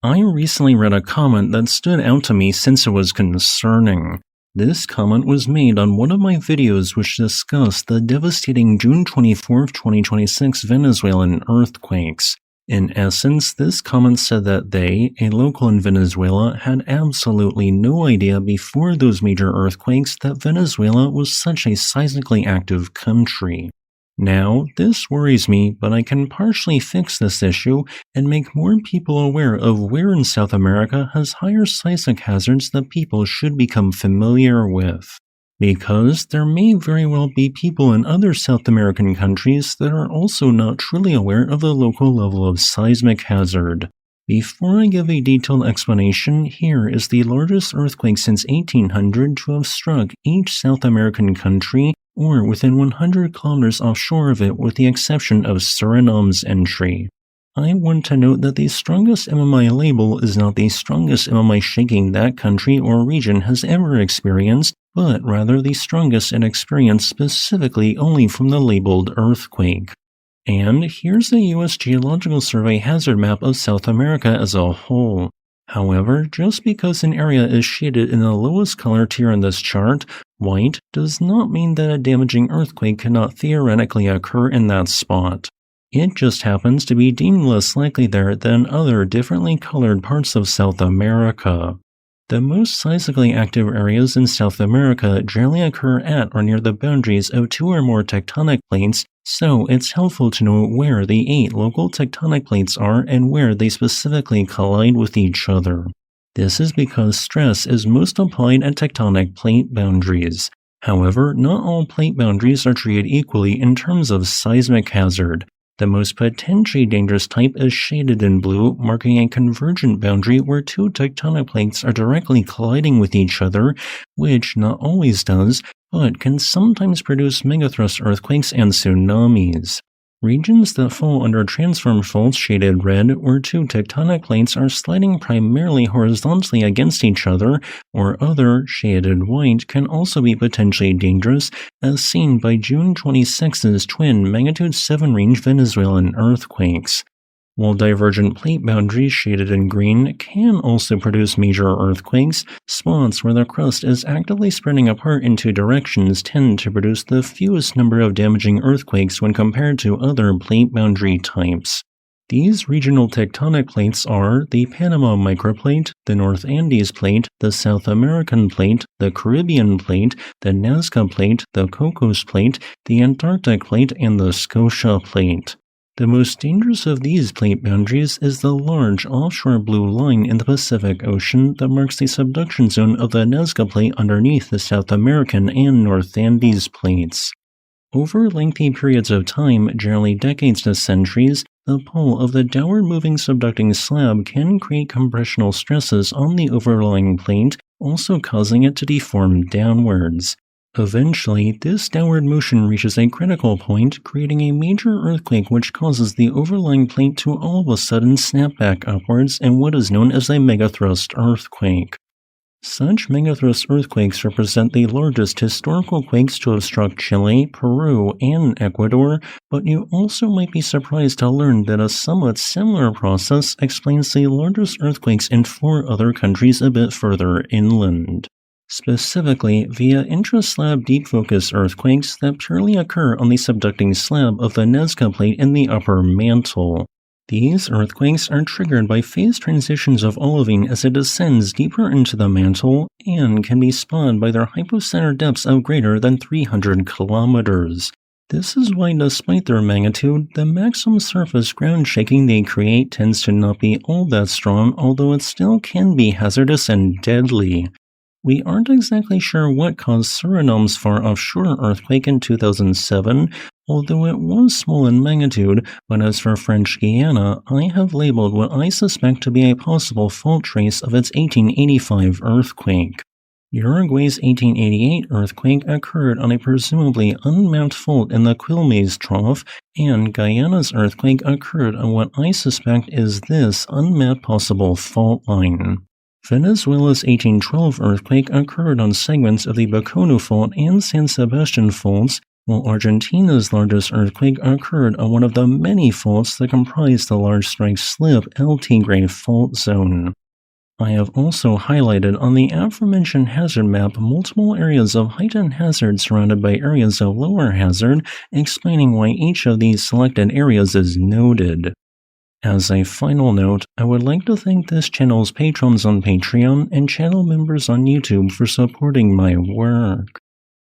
I recently read a comment that stood out to me since it was concerning. This comment was made on one of my videos which discussed the devastating June 24, 2026 Venezuelan earthquakes. In essence, this comment said that they, a local in Venezuela, had absolutely no idea before those major earthquakes that Venezuela was such a seismically active country. Now, this worries me, but I can partially fix this issue and make more people aware of where in South America has higher seismic hazards that people should become familiar with. Because there may very well be people in other South American countries that are also not truly aware of the local level of seismic hazard. Before I give a detailed explanation, here is the largest earthquake since 1800 to have struck each South American country or within 100 kilometers offshore of it with the exception of Suriname's entry. I want to note that the strongest MMI label is not the strongest MMI shaking that country or region has ever experienced, but rather the strongest it experienced specifically only from the labeled earthquake. And here's the U.S. Geological Survey hazard map of South America as a whole. However, just because an area is shaded in the lowest color tier in this chart, white, does not mean that a damaging earthquake cannot theoretically occur in that spot. It just happens to be deemed less likely there than other differently colored parts of South America. The most seismically active areas in South America generally occur at or near the boundaries of two or more tectonic plates, so it's helpful to know where the 8 local tectonic plates are and where they specifically collide with each other. This is because stress is most applied at tectonic plate boundaries. However, not all plate boundaries are treated equally in terms of seismic hazard. The most potentially dangerous type is shaded in blue, marking a convergent boundary where two tectonic plates are directly colliding with each other, which not always does, but can sometimes produce megathrust earthquakes and tsunamis. Regions that fall under transform faults shaded red, where two tectonic plates are sliding primarily horizontally against each other, or other, shaded white, can also be potentially dangerous, as seen by June 26's twin magnitude 7 range Venezuelan earthquakes. While divergent plate boundaries shaded in green can also produce major earthquakes, spots where the crust is actively spreading apart in two directions tend to produce the fewest number of damaging earthquakes when compared to other plate boundary types. These regional tectonic plates are the Panama Microplate, the North Andes Plate, the South American Plate, the Caribbean Plate, the Nazca Plate, the Cocos Plate, the Antarctic Plate, and the Scotia Plate. The most dangerous of these plate boundaries is the large offshore blue line in the Pacific Ocean that marks the subduction zone of the Nazca Plate underneath the South American and North Andes plates. Over lengthy periods of time, generally decades to centuries, the pull of the downward-moving subducting slab can create compressional stresses on the overlying plate, also causing it to deform downwards. Eventually, this downward motion reaches a critical point, creating a major earthquake which causes the overlying plate to all of a sudden snap back upwards in what is known as a megathrust earthquake. Such megathrust earthquakes represent the largest historical quakes to have struck Chile, Peru, and Ecuador, but you also might be surprised to learn that a somewhat similar process explains the largest earthquakes in 4 other countries a bit further inland. Specifically via intraslab deep focus earthquakes that purely occur on the subducting slab of the Nazca Plate in the upper mantle. These earthquakes are triggered by phase transitions of olivine as it descends deeper into the mantle and can be spawned by their hypocenter depths of greater than 300 kilometers. This is why, despite their magnitude, the maximum surface ground shaking they create tends to not be all that strong, although it still can be hazardous and deadly. We aren't exactly sure what caused Suriname's far offshore earthquake in 2007, although it was small in magnitude, but as for French Guiana, I have labeled what I suspect to be a possible fault trace of its 1885 earthquake. Uruguay's 1888 earthquake occurred on a presumably unmapped fault in the Quilmes Trough, and Guyana's earthquake occurred on what I suspect is this unmapped possible fault line. Venezuela's 1812 earthquake occurred on segments of the Bacono Fault and San Sebastian faults, Well, Argentina's largest earthquake occurred on one of the many faults that comprise the large strike slip El Tigre Fault zone. I have also highlighted on the aforementioned hazard map multiple areas of heightened hazard surrounded by areas of lower hazard, explaining why each of these selected areas is noted. As a final note, I would like to thank this channel's patrons on Patreon and channel members on YouTube for supporting my work.